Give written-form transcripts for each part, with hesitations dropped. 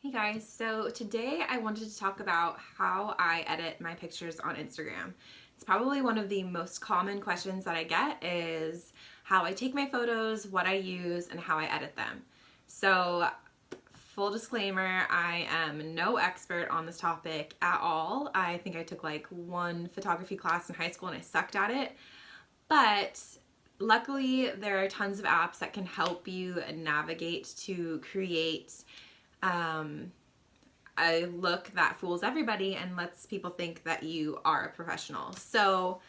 Hey guys, so today I wanted to talk about how I edit my pictures on Instagram. It's probably one of the most common questions that I get is how I take my photos, what I use, and how I edit them. So full disclaimer, I am no expert on this topic at all. I think I took like one photography class in high school and I sucked at it. But luckily there are tons of apps that can help you navigate to create a look that fools everybody and lets people think that you are a professional. So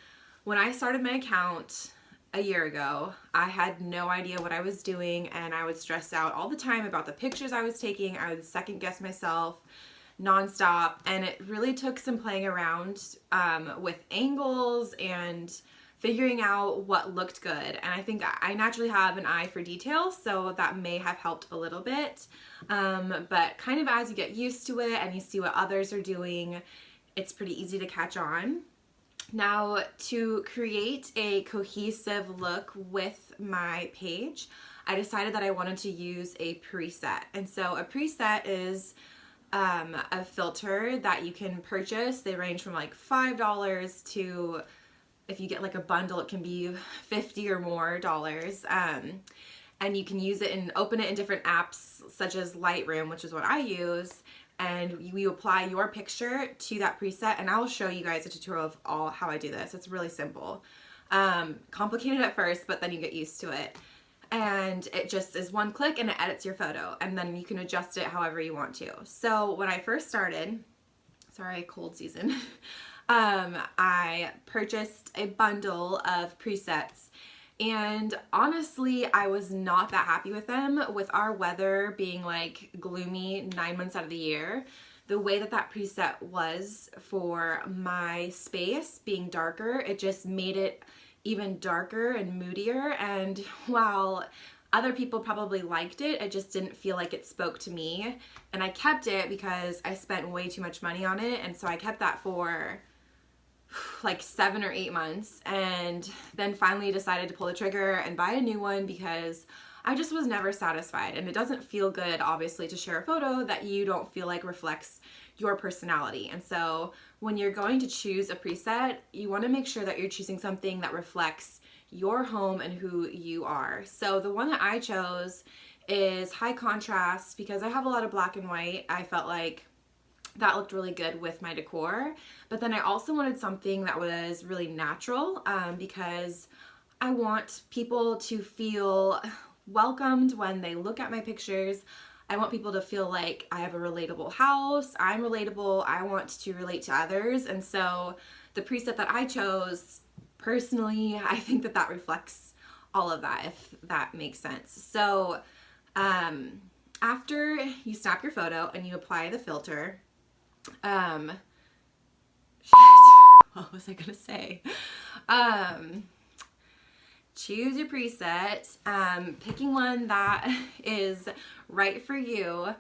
when I started my account a year ago, I had no idea what I was doing and I would stress out all the time about the pictures I was taking. I would second guess myself nonstop, and it really took some playing around with angles and figuring out what looked good. And I think I naturally have an eye for detail, so that may have helped a little bit. But kind of as you get used to it and you see what others are doing, it's pretty easy to catch on. Now, to create a cohesive look with my page, I decided that I wanted to use a preset. And so a preset is a filter that you can purchase. They range from like $5 to, if you get like a bundle, it can be $50 or more dollars. And you can use it and open it in different apps such as Lightroom, which is what I use. And you apply your picture to that preset, and I'll show you guys a tutorial of how I do this. It's really simple. Complicated at first, but then you get used to it. And it just is one click and it edits your photo, and then you can adjust it however you want to. So when I first started, sorry, cold season, I purchased a bundle of presets. And honestly, I was not that happy with them. With our weather being like gloomy 9 months out of the year, the way that that preset was for my space being darker, it just made it even darker and moodier. And while other people probably liked it, it just didn't feel like it spoke to me. And I kept it because I spent way too much money on it. And so I kept that for like 7 or 8 months, and then finally decided to pull the trigger and buy a new one because I just was never satisfied. And it doesn't feel good, obviously, to share a photo that you don't feel like reflects your personality. And so when you're going to choose a preset, you want to make sure that you're choosing something that reflects your home and who you are. So the one that I chose is high contrast because I have a lot of black and white. I felt like that looked really good with my decor, but then I also wanted something that was really natural because I want people to feel welcomed when they look at my pictures. I want people to feel like I have a relatable house, I'm relatable, I want to relate to others. And so the preset that I chose, personally, I think that that reflects all of that, if that makes sense. So after you snap your photo and you apply the filter, what was I gonna say? Choose your preset, picking one that is right for you.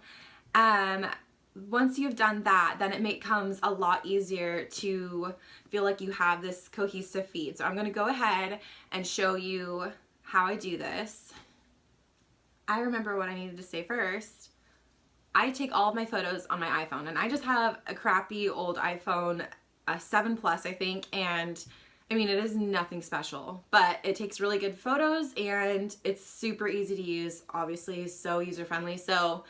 Once you've done that, then it becomes a lot easier to feel like you have this cohesive feed. So I'm gonna go ahead and show you how I do this. I remember what I needed to say first. I take all of my photos on my iPhone, and I just have a crappy old iPhone, a 7 Plus, I think, and I mean, it is nothing special, but it takes really good photos and it's super easy to use, obviously, so user-friendly. So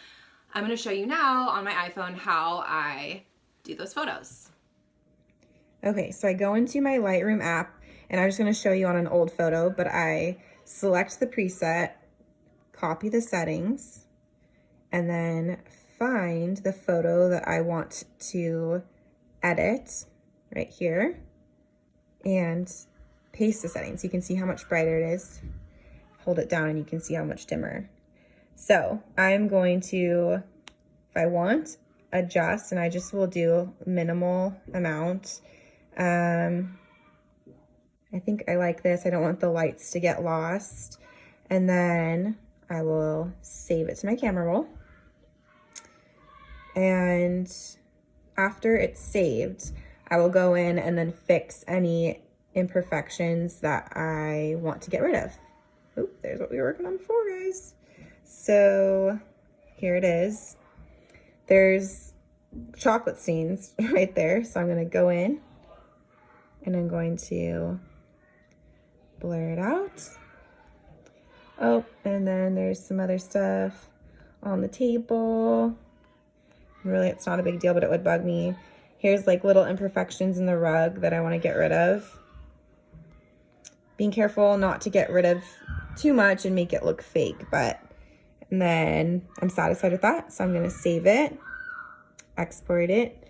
I'm gonna show you now on my iPhone how I do those photos. Okay, so I go into my Lightroom app, and I'm just gonna show you on an old photo, but I select the preset, copy the settings, and then find the photo that I want to edit right here and paste the settings. You can see how much brighter it is. Hold it down and you can see how much dimmer. So I'm going to, if I want, adjust, and I just will do minimal amount. I think I like this. I don't want the lights to get lost. And then I will save it to my camera roll. And after it's saved, I will go in and then fix any imperfections that I want to get rid of. Oop, there's what we were working on before, guys. So here it is. there's chocolate stains right there. So I'm gonna go in and I'm going to blur it out. Oh, and then there's some other stuff on the table. Really, it's not a big deal, but it would bug me. Here's like little imperfections in the rug that I want to get rid of. Being careful not to get rid of too much and make it look fake, and then I'm satisfied with that. So I'm gonna save it, export it,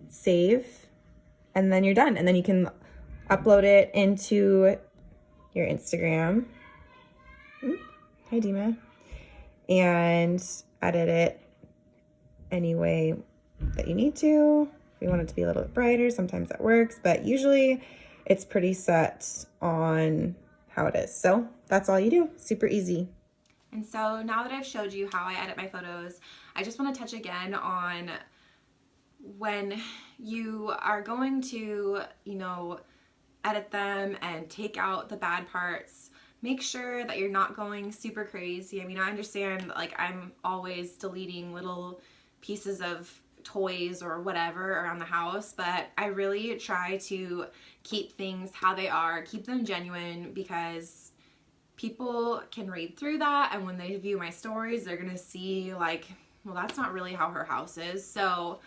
save, and then you're done. And then you can upload it into your Instagram. Hi, Dima. And edit it any way that you need to. If you want it to be a little bit brighter, sometimes that works, but usually it's pretty set on how it is. So that's all you do, super easy. And so now that I've showed you how I edit my photos, I just want to touch again on when you are going to, edit them and take out the bad parts, make sure that you're not going super crazy. I mean, I understand, like, I'm always deleting little pieces of toys or whatever around the house, but I really try to keep things how they are, keep them genuine, because people can read through that, and when they view my stories, they're gonna see, like, well, that's not really how her house is. So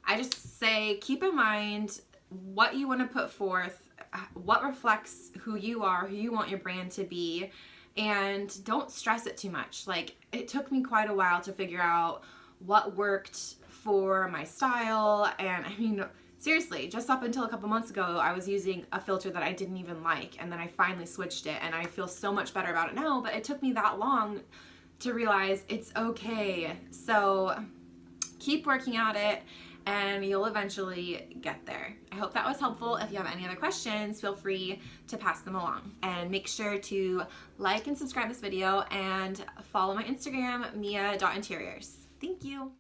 I just say, keep in mind what you want to put forth, what reflects who you are, who you want your brand to be, and don't stress it too much. Like, it took me quite a while to figure out what worked for my style, and I mean, seriously, just up until a couple months ago, I was using a filter that I didn't even like, and then I finally switched it, and I feel so much better about it now, but it took me that long to realize it's okay. So keep working at it, and you'll eventually get there. I hope that was helpful. If you have any other questions, feel free to pass them along. And make sure to like and subscribe this video, and follow my Instagram, mia.interiors. Thank you.